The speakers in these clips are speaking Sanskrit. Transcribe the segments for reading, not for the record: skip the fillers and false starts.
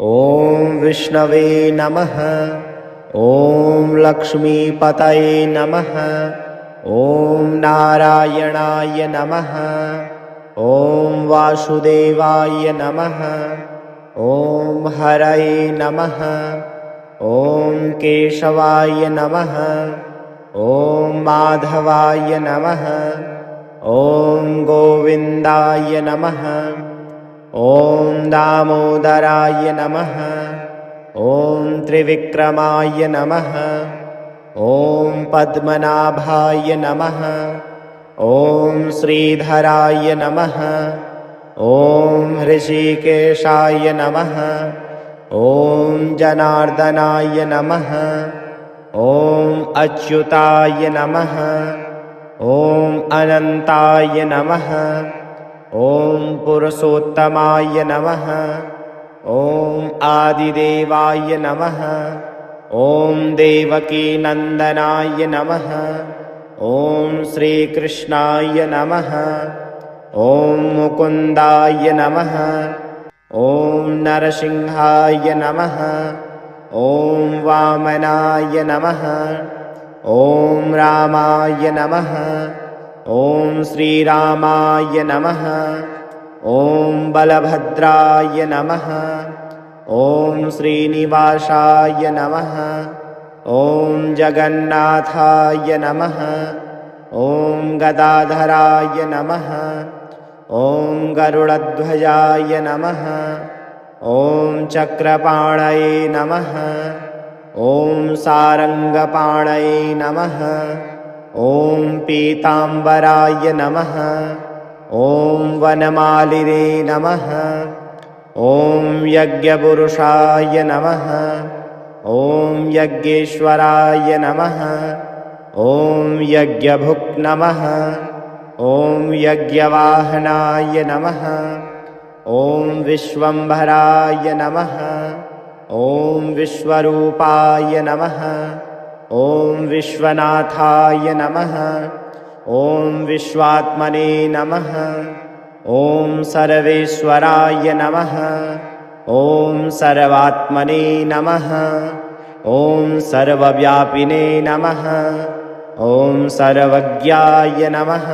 ॐ विष्णवे नमः। ॐ लक्ष्मीपतये नमः। ॐ नारायणाय नमः। ॐ वासुदेवाय नमः। ॐ हरये नमः। ॐ केशवाय नमः। ॐ माधवाय नमः। ॐ गोविन्दाय नमः। ॐ दामोदराय नमः। ॐ त्रिविक्रमाय नमः। ॐ पद्मनाभाय नमः। ॐ श्रीधराय नमः। ॐ हृषीकेशाय नमः। ॐ जनार्दनाय नमः। ॐ अच्युताय नमः। ॐ अनन्ताय नमः। ॐ पुरुषोत्तमाय नमः। ॐ आदिदेवाय नमः। ॐ देवकीनन्दनाय नमः। ॐ श्रीकृष्णाय नमः। ॐ मुकुन्दाय नमः। ॐ नरसिंहाय नमः। ॐ वामनाय नमः। ॐ रामाय नमः। ॐ श्रीरामाय नमः। ॐ बलभद्राय नमः। ॐ श्रीनिवासाय नमः। ॐ जगन्नाथाय नमः। ॐ गदाधराय नमः। ॐ गरुडध्वजाय नमः। ॐ चक्रपाणये नमः। ॐ सारङ्गपाणये नमः। ॐ पीताम्बराय नमः। ॐ वनमालिने नमः। ॐ यज्ञपुरुषाय नमः। ॐ यज्ञेश्वराय नमः। ॐ यज्ञभुक् नमः। ॐ यज्ञवाहनाय नमः। ॐ विश्वम्भराय नमः। ॐ विश्वरूपाय नमः। ॐ विश्वनाथाय नमः। ॐ विश्वात्मने नमः। ॐ सर्वेश्वराय नमः। ॐ सर्वात्मने नमः। ॐ सर्वव्यापिने नमः। ॐ सर्वज्ञाय नमः।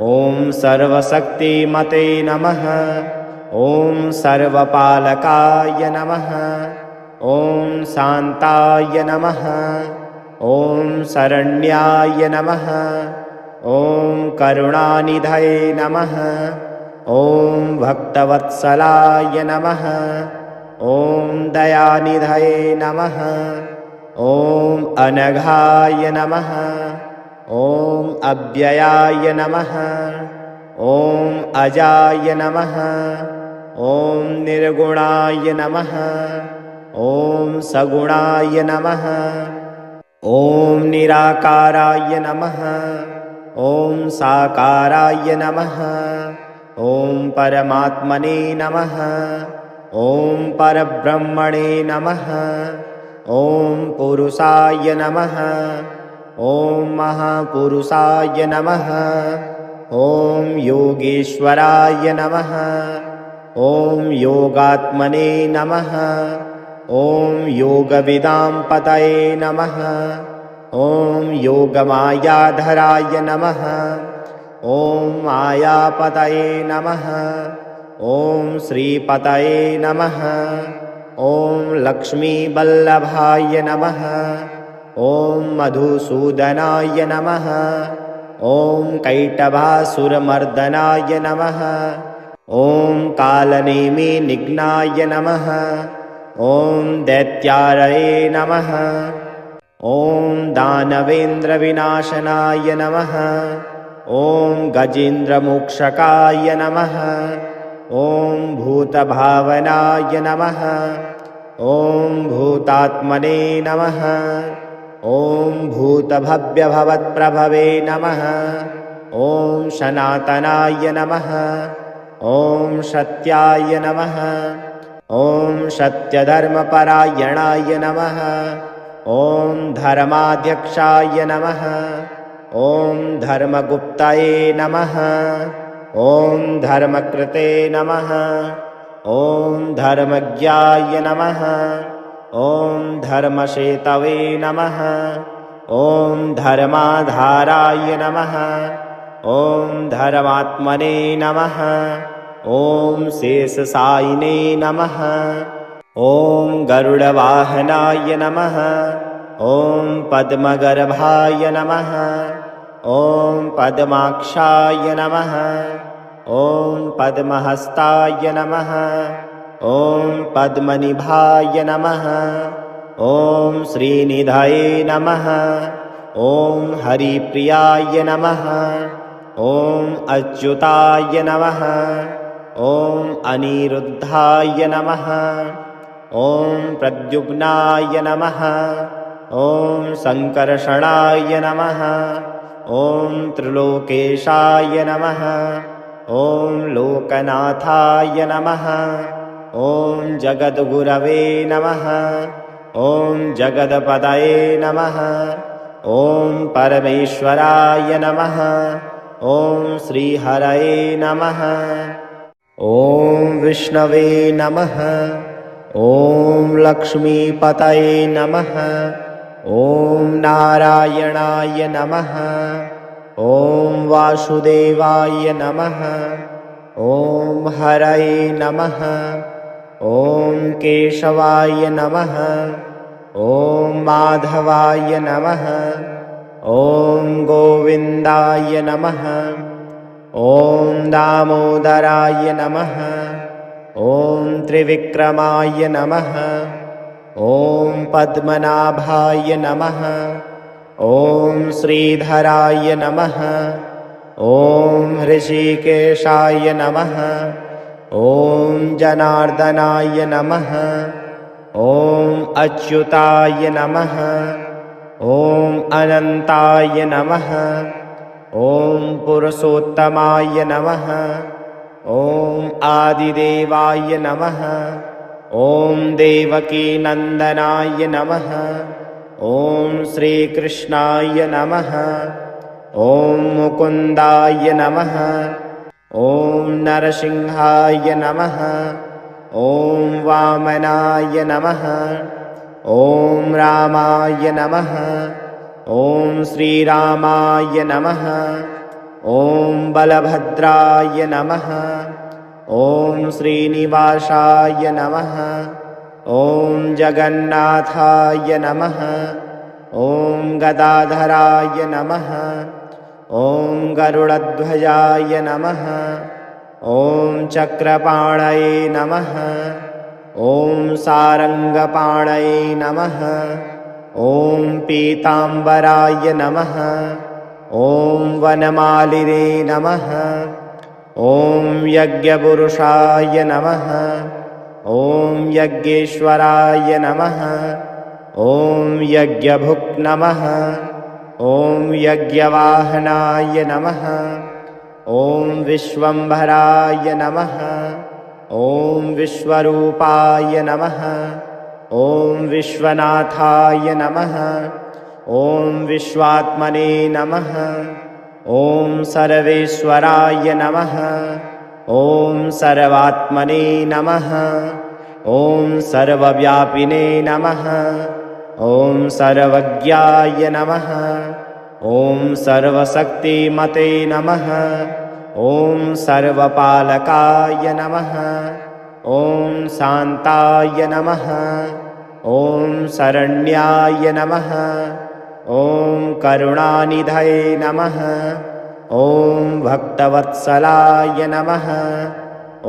ॐ सर्वशक्तिमते नमः। ॐ सर्वपालकाय नमः। ॐ शान्ताय नमः। ॐ शरण्याय नमः। ॐ करुणानिधये नमः। ॐ भक्तवत्सलाय नमः। ॐ दयानिधये नमः। ॐ अनघाय नमः। ॐ अव्ययाय नमः। ॐ अजाय नमः। ॐ निर्गुणाय नमः। ॐ सगुणाय नमः। ॐ निराकाराय नमः। ॐ साकाराय नमः। ॐ परमात्मने नमः। ॐ परब्रह्मणे नमः। ॐ पुरुषाय नमः। ॐ महापुरुषाय नमः। ॐ योगेश्वराय नमः। ॐ योगात्मने नमः। ॐ योगविदां पतये नमः। ॐ योगमायाधराय नमः। ॐ मायापतये नमः। ॐ श्रीपतये नमः। ॐ लक्ष्मीवल्लभाय नमः। ॐ मधुसूदनाय नमः। ॐ कैटभासुरमर्दनाय नमः। ॐ कालनेमिनिघ्नाय नमः। ॐ दैत्यारये नमः। ॐ दानवेन्द्रविनाशनाय नमः। ॐ गजेन्द्रमोक्षकाय नमः। ॐ भूतभावनाय नमः। ॐ भूतात्मने नमः। ॐ भूतभव्यभवत्प्रभवे नमः। ॐ सनातनाय नमः। ॐ सत्याय नमः। ॐ सत्यधर्मपरायणाय नमः। ॐ धर्माध्यक्षाय नमः। ॐ धर्मगुप्तये नमः। ॐ धर्मकृते नमः। ॐ धर्मज्ञाय नमः। ॐ धर्मसेतवे नमः। ॐ धर्माधाराय नमः। ॐ धर्मात्मने नमः। ॐ शेषशायिने नमः। ॐ गरुडवाहनाय नमः। ॐ पद्मगर्भाय नमः। ॐ पद्माक्षाय नमः। ॐ पद्महस्ताय नमः। ॐ पद्मनिभाय नमः। ॐ श्रीनिधये नमः। ॐ हरिप्रियाय नमः। ॐ अच्युताय नमः। ॐ अनिरुद्धाय नमः। ॐ प्रद्युम्नाय नमः। ॐ सङ्कर्षणाय नमः। ॐ त्रिलोकेशाय नमः। ॐ लोकनाथाय नमः। ॐ जगद्गुरवे नमः। ॐ जगदपदये नमः। ॐ परमेश्वराय नमः। ॐ श्रीहरये नमः। ॐ विष्णवे नमः। ॐ लक्ष्मीपतये नमः। ॐ नारायणाय नमः। ॐ वासुदेवाय नमः। ॐ हरये नमः। ॐ केशवाय नमः। ॐ माधवाय नमः। ॐ गोविन्दाय नमः। ॐ दामोदराय नमः। ॐ त्रिविक्रमाय नमः। ॐ पद्मनाभाय नमः। ॐ श्रीधराय नमः। ॐ ऋषिकेशाय नमः। ॐ जनार्दनाय नमः। ॐ अच्युताय नमः। ॐ अनन्ताय नमः। ॐ पुरुषोत्तमाय नमः। ॐ आदिदेवाय नमः। ॐ देवकीनन्दनाय नमः। ॐ श्रीकृष्णाय नमः। ॐ मुकुन्दाय नमः। ॐ नरसिंहाय नमः। ॐ वामनाय नमः। ॐ रामाय नमः। ॐ श्रीरामाय नमः। ॐ बलभद्राय नमः। ॐ श्रीनिवासाय नमः। ॐ जगन्नाथाय नमः। ॐ गदाधराय नमः। ॐ गरुडध्वजाय नमः। ॐ चक्रपाणये नमः। ॐ सारङ्गपाणये नमः। ॐ पीताम्बराय नमः। ॐ वनमालिने नमः। ॐ यज्ञपुरुषाय नमः। ॐ यज्ञेश्वराय नमः। ॐ यज्ञभुक् नमः। ॐ यज्ञवाहनाय नमः। ॐ विश्वम्भराय नमः। ॐ विश्वरूपाय नमः। ॐ विश्वनाथाय नमः। ॐ विश्वात्मने नमः। ॐ सर्वेश्वराय नमः। ॐ सर्वात्मने नमः। ॐ सर्वव्यापिने नमः। ॐ सर्वज्ञाय नमः। ॐ सर्वशक्तिमते नमः। ॐ सर्वपालकाय नमः। ॐ शान्ताय नमः। ॐ शरण्याय नमः। ॐ करुणानिधये नमः। ॐ भक्तवत्सलाय नमः।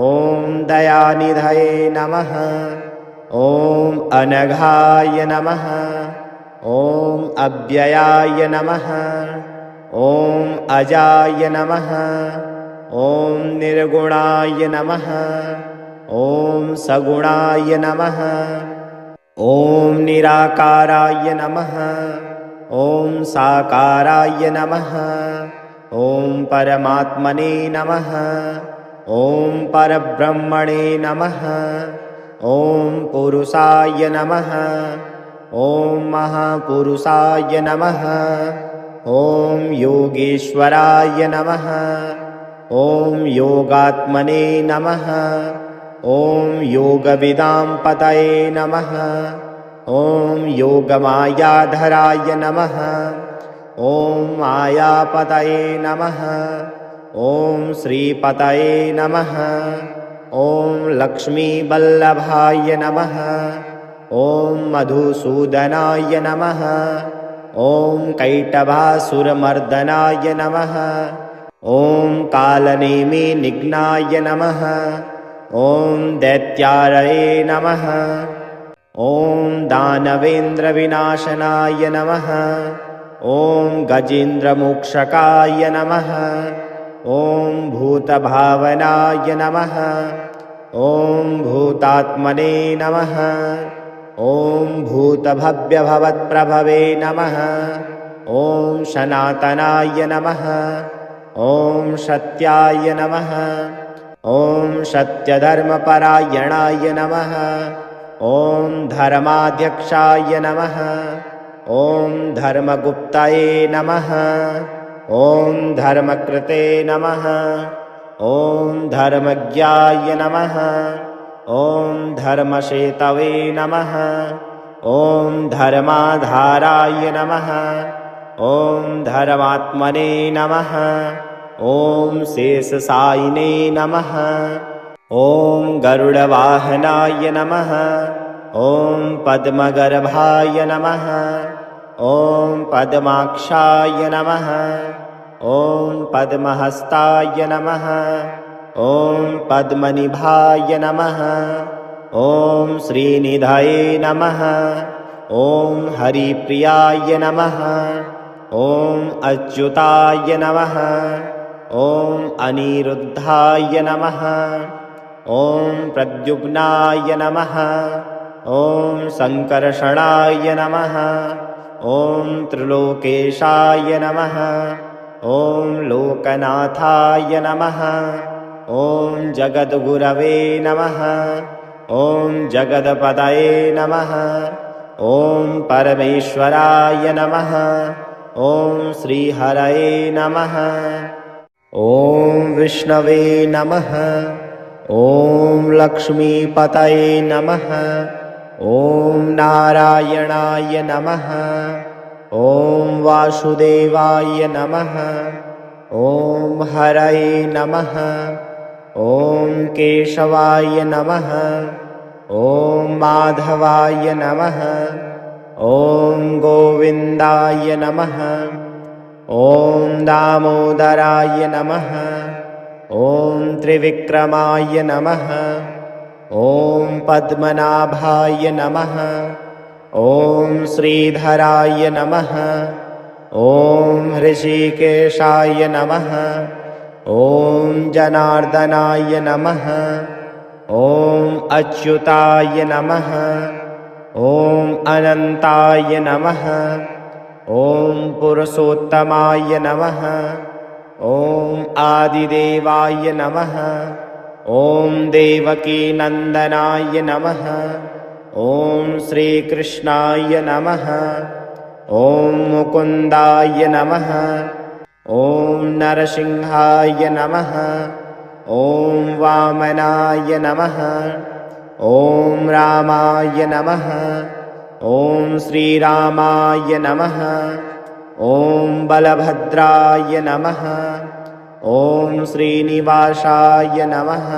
ॐ दयानिधये नमः। ॐ अनघाय नमः। ॐ अव्ययाय नमः। ॐ अजाय नमः। ॐ निर्गुणाय नमः। ॐ सगुणाय नमः। ॐ निराकाराय नमः। ॐ साकाराय नमः। ॐ परमात्मने नमः। ॐ परब्रह्मणे नमः। ॐ पुरुषाय नमः। ॐ महापुरुषाय नमः। ॐ योगेश्वराय नमः। ॐ योगात्मने नमः। ॐ योगविदां पतये नमः। ॐ योगमायाधराय नमः। ॐ मायापतये नमः। ॐ श्रीपतये नमः। ॐ लक्ष्मीवल्लभाय नमः। ॐ मधुसूदनाय नमः। ॐ कैटभासुरमर्दनाय नमः। ॐ कालनेमिनिघ्नाय नमः। ॐ दैत्यारये नमः। ॐ दानवेन्द्रविनाशनाय नमः। ॐ गजेन्द्रमोक्षकाय नमः। ॐ भूतभावनाय नमः। ॐ भूतात्मने नमः। ॐ भूतभव्यभवत्प्रभवे नमः। ॐ सनातनाय नमः। ॐ सत्याय नमः। ॐ सत्यधर्मपरायणाय नमः। ॐ धर्माध्यक्षाय नमः। ॐ धर्मगुप्तये नमः। ॐ धर्मकृते नमः। ॐ धर्मज्ञाय नमः। ॐ धर्मसेतवे नमः। ॐ धर्माधाराय नमः। ॐ धर्मात्मने नमः। ॐ शेषशायिने नमः। ॐ गरुडवाहनाय नमः। ॐ पद्मगर्भाय नमः। ॐ पद्माक्षाय नमः। ॐ पद्महस्ताय नमः। ॐ पद्मनिभाय नमः। ॐ श्रीनिधये नमः। ॐ हरिप्रियाय नमः। ॐ अच्युताय नमः। ॐ अनिरुद्धाय नमः। ॐ प्रद्युम्नाय नमः। ॐ सङ्कर्षणाय नमः। ॐ त्रिलोकेशाय नमः। ॐ लोकनाथाय नमः। ॐ जगद्गुरवे नमः। ॐ जगदपतये नमः। ॐ परमेश्वराय नमः। ॐ श्रीहरये नमः। ॐ विष्णवे नमः। ॐ लक्ष्मीपतये नमः। ॐ नारायणाय नमः। ॐ वासुदेवाय नमः। ॐ हरये नमः। ॐ केशवाय नमः। ॐ माधवाय नमः। ॐ गोविन्दाय नमः। ॐ दामोदराय नमः। ॐ त्रिविक्रमाय नमः। ॐ पद्मनाभाय नमः। ॐ श्रीधराय नमः। ॐ ऋषिकेशाय नमः। ॐ जनार्दनाय नमः। ॐ अच्युताय नमः। ॐ अनन्ताय नमः। ॐ पुरुषोत्तमाय नमः। ॐ आदिदेवाय नमः। ॐ देवकीनन्दनाय नमः। ॐ श्रीकृष्णाय नमः। ॐ मुकुन्दाय नमः। ॐ नरसिंहाय नमः। ॐ वामनाय नमः। ॐ रामाय नमः। ॐ श्रीरामाय नमः। ॐ बलभद्राय नमः। ॐ श्रीनिवासाय नमः।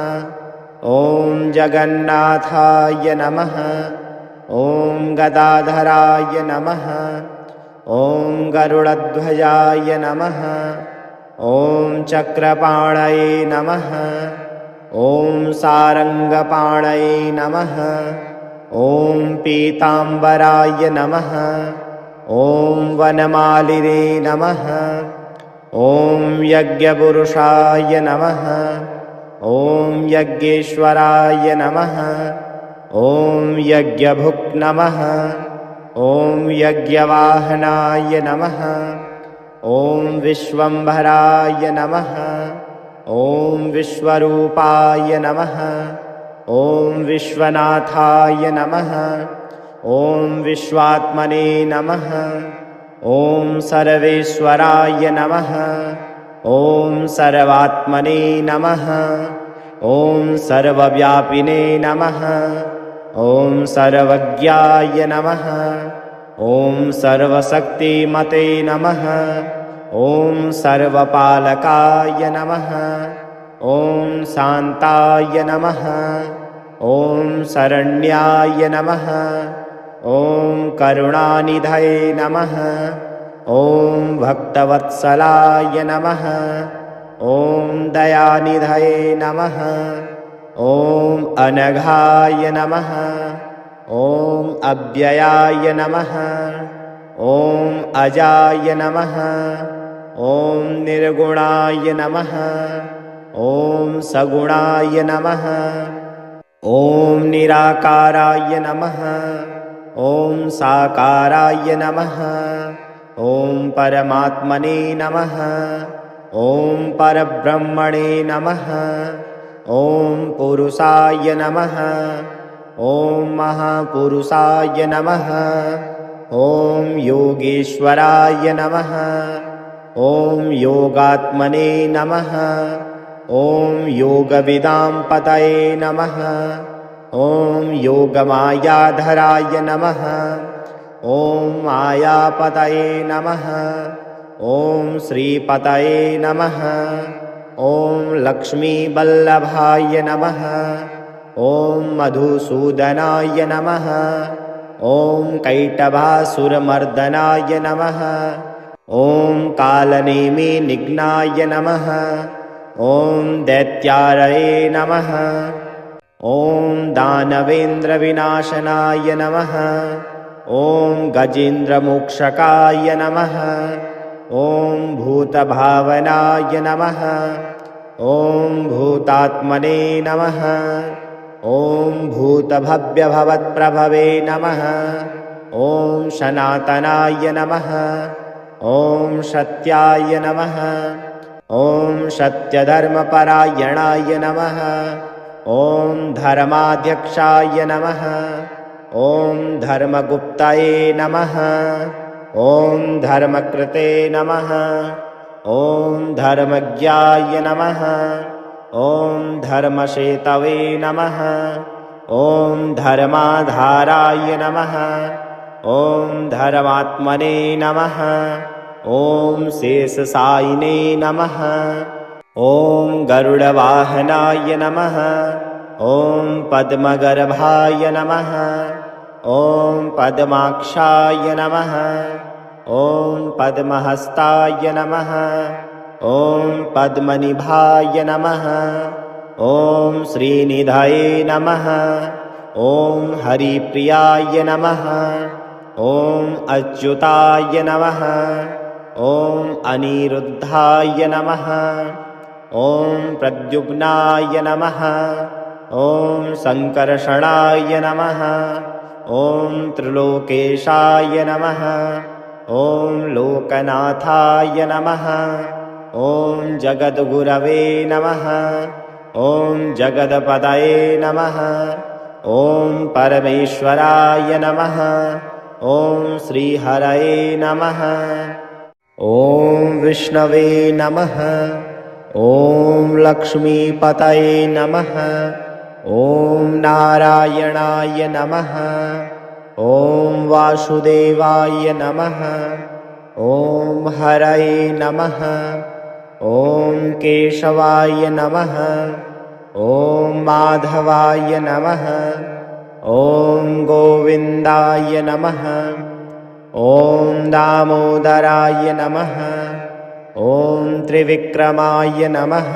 ॐ जगन्नाथाय नमः। ॐ गदाधराय नमः। ॐ गरुडध्वजाय नमः। ॐ चक्रपाणये नमः। ॐ सारङ्गपाणये नमः। ॐ पीताम्बराय नमः। ॐ वनमालिने नमः। ॐ यज्ञपुरुषाय नमः। ॐ यज्ञेश्वराय नमः। ॐ यज्ञभुक् नमः। ॐ यज्ञवाहनाय नमः। ॐ विश्वम्भराय नमः। ॐ विश्वरूपाय नमः। ॐ विश्वनाथाय नमः। ॐ विश्वात्मने नमः। ॐ सर्वेश्वराय नमः। ॐ सर्वात्मने नमः। ॐ सर्वव्यापिने नमः। ॐ सर्वज्ञाय नमः। ॐ सर्वशक्तिमते नमः। ॐ सर्वपालकाय नमः। ॐ शान्ताय नमः। ॐ शरण्याय नमः। ॐ करुणानिधये नमः। ॐ भक्तवत्सलाय नमः। ॐ दयानिधये नमः। ॐ अनघाय नमः। ॐ अव्ययाय नमः। ॐ अजाय नमः। ॐ निर्गुणाय नमः। ॐ सगुणाय नमः। ॐ निराकाराय नमः। ॐ साकाराय नमः। ॐ परमात्मने नमः। ॐ परब्रह्मणे नमः। ॐ पुरुषाय नमः। ॐ महापुरुषाय नमः। ॐ योगेश्वराय नमः। ॐ योगात्मने नमः। ॐ योगविदां पतये नमः। ॐ योगमायाधराय नमः। ॐ मायापतये नमः। ॐ श्रीपतये नमः। ॐ लक्ष्मीवल्लभाय नमः। ॐ मधुसूदनाय नमः। ॐ कैटभासुरमर्दनाय नमः। ॐ कालनेमिनिघ्नाय नमः। ॐ दैत्यारये नमः। ॐ दानवेन्द्रविनाशनाय नमः। ॐ गजेन्द्रमोक्षकाय नमः। ॐ भूतभावनाय नमः। ॐ भूतात्मने नमः। ॐ भूतभव्यभवत्प्रभवे नमः। ॐ सनातनाय नमः। ॐ सत्याय नमः। ॐ सत्यधर्मपरायणाय नमः। ॐ धर्माध्यक्षाय नमः। ॐ धर्मगुप्तये नमः। ॐ धर्मकृते नमः। ॐ धर्मज्ञाय नमः। ॐ धर्मसेतवे नमः। ॐ धर्माधाराय नमः। ॐ धर्मात्मने नमः। ॐ शेषशायिने नमः। ॐ गरुडवाहनाय नमः। ॐ पद्मगर्भाय नमः। ॐ पद्माक्षाय नमः। ॐ पद्महस्ताय नमः। ॐ पद्मनिभाय नमः। ॐ श्रीनिधये नमः। ॐ हरिप्रियाय नमः। ॐ अच्युताय नमः। ॐ अनिरुद्धाय नमः। ॐ प्रद्युम्नाय नमः। ॐ सङ्कर्षणाय नमः। ॐ त्रिलोकेशाय नमः। ॐ लोकनाथाय नमः। ॐ जगद्गुरवे नमः। ॐ जगदपदये नमः। ॐ परमेश्वराय नमः। ॐ श्रीहरये नमः। ॐ विष्णवे नमः। ॐ लक्ष्मीपतये नमः। ॐ नारायणाय नमः। ॐ वासुदेवाय नमः। ॐ हरये नमः। ॐ केशवाय नमः। ॐ माधवाय नमः। ॐ गोविन्दाय नमः। ॐ दामोदराय नमः। ॐ त्रिविक्रमाय नमः।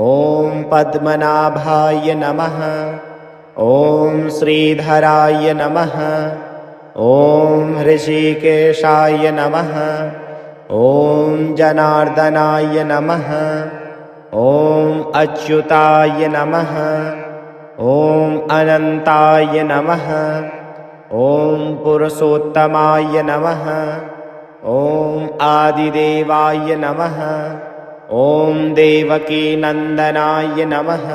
ॐ पद्मनाभाय नमः। ॐ श्रीधराय नमः। ॐ ऋषिकेशाय नमः। ॐ जनार्दनाय नमः। ॐ अच्युताय नमः। ॐ अनन्ताय नमः। ॐ पुरुषोत्तमाय नमः। ॐ आदिदेवाय नमः। ॐ देवकीनन्दनाय नमः।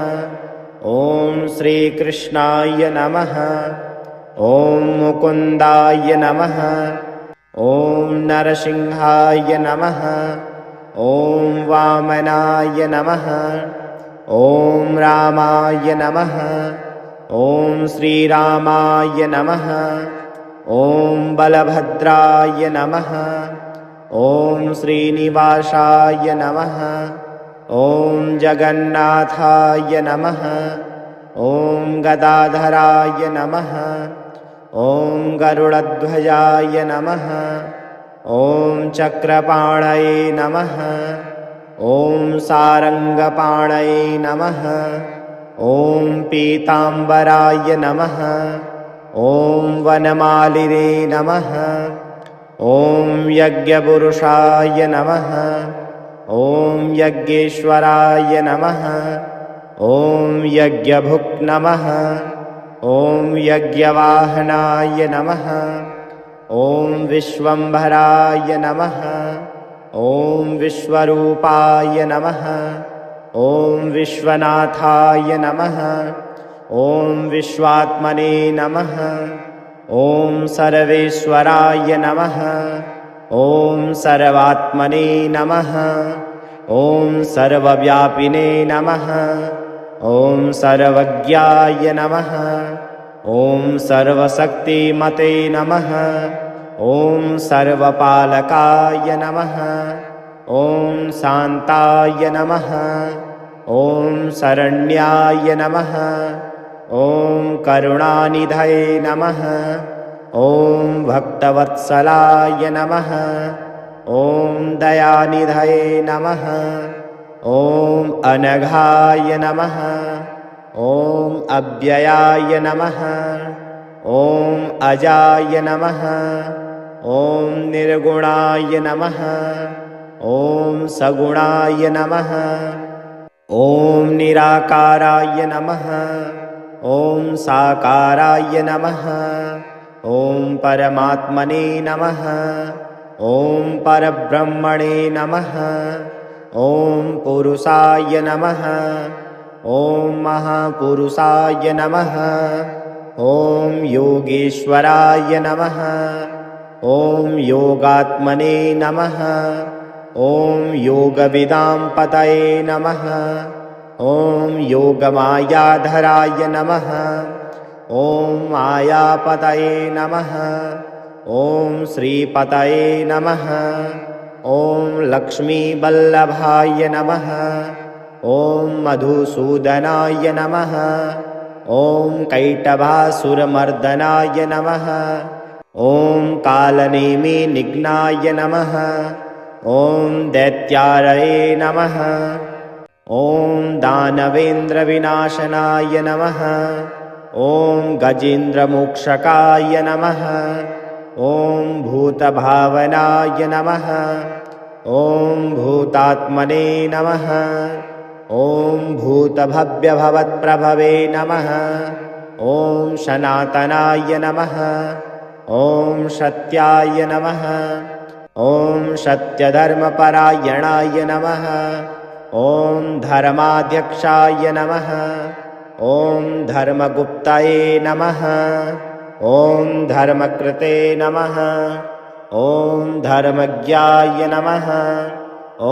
ॐ श्रीकृष्णाय नमः। ॐ मुकुन्दाय नमः। ॐ नरसिंहाय नमः। ॐ वामनाय नमः। ॐ रामाय नमः। ॐ श्रीरामाय नमः। ॐ बलभद्राय नमः। ॐ श्रीनिवासाय नमः। ॐ जगन्नाथाय नमः। ॐ गदाधराय नमः। ॐ गरुडध्वजाय नमः। ॐ चक्रपाणये नमः। ॐ सारङ्गपाणये नमः। ॐ पीताम्बराय नमः। ॐ वनमालिने नमः। ॐ यज्ञपुरुषाय नमः। ॐ यज्ञेश्वराय नमः। ॐ यज्ञभुक् नमः। ॐ यज्ञवाहनाय नमः। ॐ विश्वम्भराय नमः। ॐ विश्वरूपाय नमः। ॐ विश्वनाथाय नमः। ॐ विश्वात्मने नमः। ॐ सर्वेश्वराय नमः। ॐ सर्वात्मने नमः। ॐ सर्वव्यापिने नमः। ॐ सर्वज्ञाय नमः। ॐ सर्वशक्तिमते नमः। ॐ सर्वपालकाय नमः। ॐ शान्ताय नमः। ॐ शरण्याय नमः। ॐ करुणानिधये नमः। ॐ भक्तवत्सलाय नमः। ॐ दयानिधये नमः। ॐ अनघाय नमः। ॐ अव्ययाय नमः। ॐ अजाय नमः। ॐ निर्गुणाय नमः। ॐ सगुणाय नमः। ॐ निराकाराय नमः। ॐ साकाराय नमः। ॐ परमात्मने नमः। ॐ परब्रह्मणे नमः। ॐ पुरुषाय नमः। ॐ महापुरुषाय नमः। ॐ योगेश्वराय नमः। ॐ योगात्मने नमः। ॐ योगविदां पतये नमः। ॐ योगमायाधराय नमः। ॐ मायापतये नमः। ॐ श्रीपतये नमः। ॐ लक्ष्मीवल्लभाय नमः। ॐ मधुसूदनाय नमः। ॐ कैटभासुरमर्दनाय नमः। ॐ कालनेमिनिघ्नाय नमः। ॐ दैत्यारये नमः। ॐ दानवेन्द्रविनाशनाय नमः। ॐ गजेन्द्रमोक्षकाय नमः। ॐ भूतभावनाय नमः। ॐ भूतात्मने नमः। ॐ भूतभव्यभवत्प्रभवे नमः। ॐ सनातनाय नमः। ॐ सत्याय नमः। ॐ सत्यधर्मपरायणाय नमः। ॐ धर्माध्यक्षाय नमः। ॐ धर्मगुप्तये नमः। ॐ धर्मकृते नमः। ॐ धर्मज्ञाय नमः।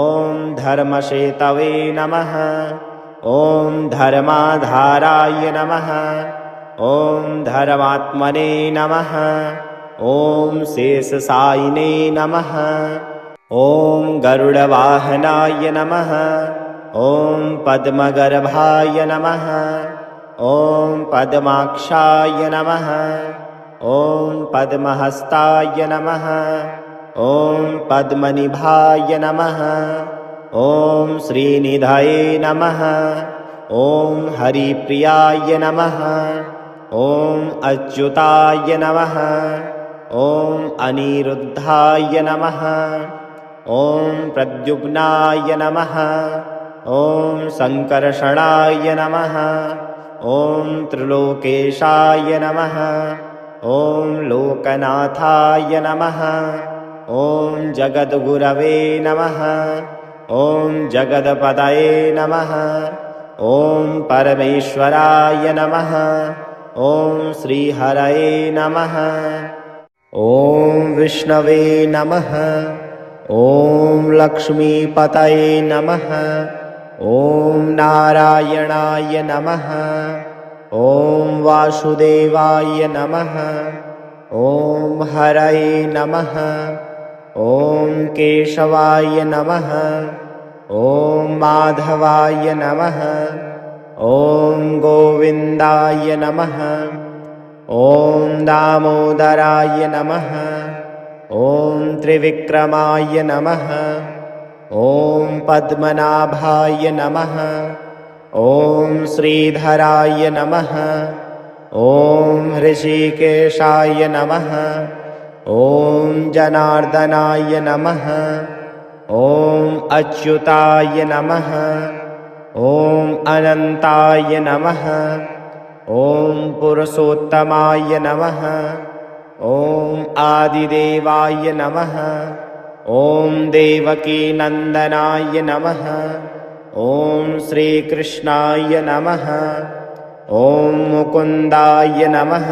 ॐ धर्मसेतवे नमः। ॐ धर्माधाराय नमः। ॐ धर्मात्मने नमः। ॐ शेषशायिने नमः। ॐ गरुडवाहनाय नमः। ॐ पद्मगर्भाय नमः। ॐ पद्माक्षाय नमः। ॐ पद्महस्ताय नमः। ॐ पद्मनिभाय नमः। ॐ श्रीनिधये नमः। ॐ हरिप्रियाय नमः। ॐ अच्युताय नमः। ॐ अनिरुद्धाय नमः। ॐ प्रद्युम्नाय नमः। ॐ सङ्कर्षणाय नमः। ॐ त्रिलोकेशाय नमः। ॐ लोकनाथाय नमः। ॐ जगद्गुरवे नमः। ॐ जगदपतये नमः। ॐ परमेश्वराय नमः। ॐ श्रीहरये नमः। ॐ विष्णवे नमः। ॐ लक्ष्मीपतये नमः। ॐ नारायणाय नमः। ॐ वासुदेवाय नमः। ॐ हरये नमः। ॐ केशवाय नमः। ॐ माधवाय नमः। ॐ गोविन्दाय नमः। ॐ दामोदराय नमः। ॐ त्रिविक्रमाय नमः। ॐ पद्मनाभाय नमः। ॐ श्रीधराय नमः। ॐ ऋषिकेशाय नमः। ॐ जनार्दनाय नमः। ॐ अच्युताय नमः। ॐ अनन्ताय नमः। ॐ पुरुषोत्तमाय नमः। ॐ आदिदेवाय नमः। ॐ देवकीनन्दनाय नमः। ॐ श्रीकृष्णाय नमः। ॐ मुकुन्दाय नमः।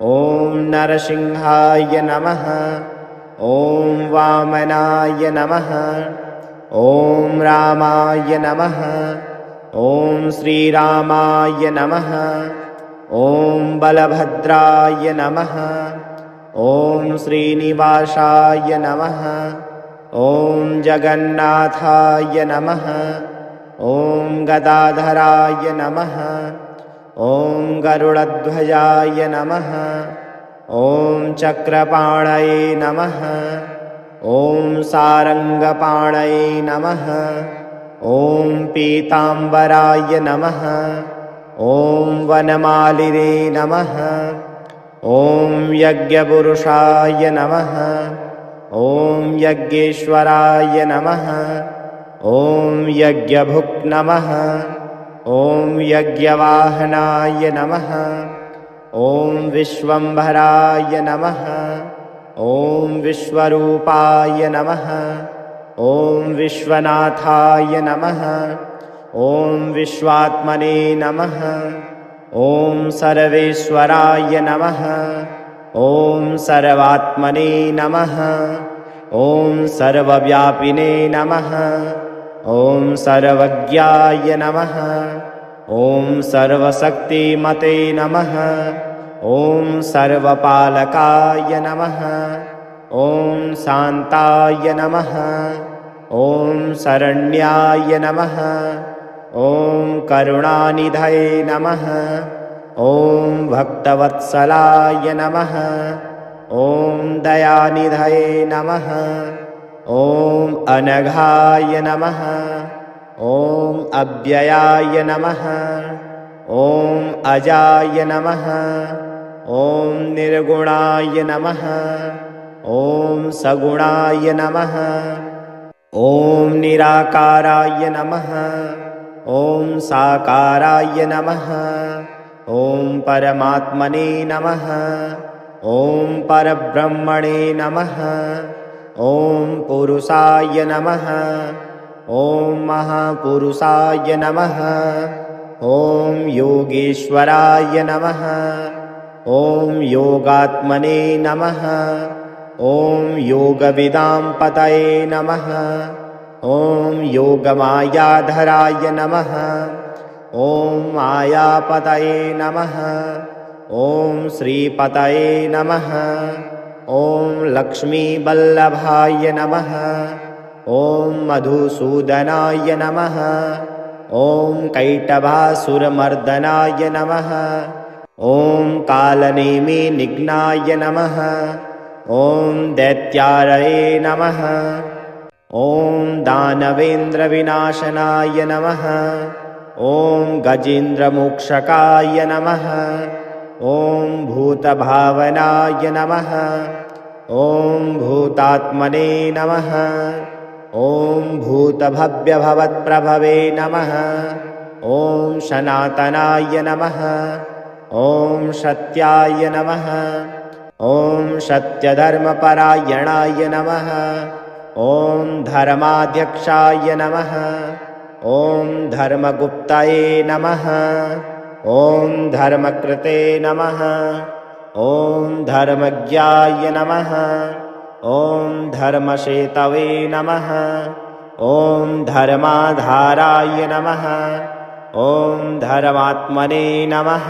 ॐ नरसिंहाय नमः। ॐ वामनाय नमः। ॐ रामाय नमः। ॐ श्रीरामाय नमः। ॐ बलभद्राय नमः। ॐ श्रीनिवासाय नमः। ॐ जगन्नाथाय नमः। ॐ गदाधराय नमः। ॐ गरुडध्वजाय नमः। ॐ चक्रपाणये नमः। ॐ सारङ्गपाणये नमः। ॐ पीताम्बराय नमः। ॐ वनमालिने नमः। ॐ यज्ञपुरुषाय नमः। ॐ यज्ञेश्वराय नमः। ॐ यज्ञभुक् नमः। ॐ यज्ञवाहनाय नमः। ॐ विश्वम्भराय नमः। ॐ विश्वरूपाय नमः। ॐ विश्वनाथाय नमः। ॐ विश्वात्मने नमः। ॐ सर्वेश्वराय नमः। ॐ सर्वात्मने नमः। ॐ सर्वव्यापिने नमः। ॐ सर्वज्ञाय नमः। ॐ सर्वशक्तिमते नमः। ॐ सर्वपालकाय नमः। ॐ शान्ताय नमः। ॐ शरण्याय नमः। ॐ करुणानिधये नमः। ॐ भक्तवत्सलाय नमः। ॐ दयानिधये नमः। ॐ अनघाय नमः। ॐ अव्ययाय नमः। ॐ अजाय नमः। ॐ निर्गुणाय नमः। ॐ सगुणाय नमः। ॐ निराकाराय नमः। ॐ साकाराय नमः। ॐ परमात्मने नमः। ॐ परब्रह्मणे नमः। ॐ पुरुषाय नमः। ॐ महापुरुषाय नमः। ॐ योगेश्वराय नमः। ॐ योगात्मने नमः। ॐ योगविदां पतये नमः। ॐ योगमायाधराय नमः। ॐ मायापतये नमः। ॐ श्रीपतये नमः। ॐ लक्ष्मीवल्लभाय नमः। ॐ मधुसूदनाय नमः। ॐ कैटभासुरमर्दनाय नमः। ॐ कालनेमिनिघ्नाय नमः। ॐ दैत्यारये नमः। ॐ दानवेन्द्रविनाशनाय नमः। ॐ गजेन्द्रमोक्षकाय नमः। ॐ भूतभावनाय नमः। ॐ भूतात्मने नमः। ॐ भूतभव्यभवत्प्रभवे नमः। ॐ सनातनाय नमः। ॐ सत्याय नमः। ॐ सत्यधर्मपरायणाय नमः। ॐ धर्माध्यक्षाय नमः। ॐ धर्मगुप्तये नमः। ॐ धर्मकृते नमः। ॐ धर्मज्ञाय नमः। ॐ धर्मसेतवे नमः। ॐ धर्माधाराय नमः। ॐ धर्मात्मने नमः।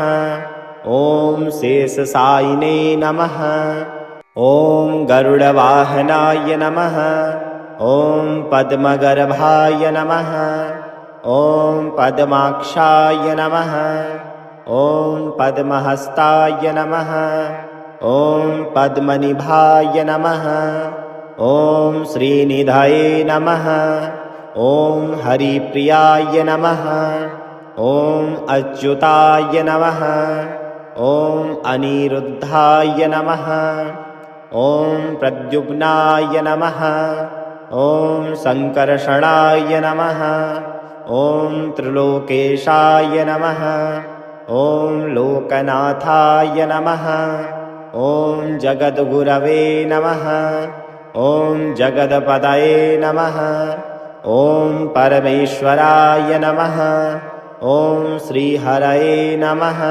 ॐ शेषशायिने नमः। ॐ गरुडवाहनाय नमः। ॐ पद्मगर्भाय नमः। ॐ पद्माक्षाय नमः। ॐ पद्महस्ताय नमः। ॐ पद्मनिभाय नमः। ॐ श्रीनिधये नमः। ॐ हरिप्रियाय नमः। ॐ अच्युताय नमः। ॐ अनिरुद्धाय नमः। ॐ प्रद्युम्नाय नमः। ॐ सङ्कर्षणाय नमः। ॐ त्रिलोकेशाय नमः। ॐ लोकनाथाय नमः। ॐ जगद्गुरवे नमः। ॐ जगदपदये नमः। ॐ परमेश्वराय नमः। ॐ श्रीहरये नमः।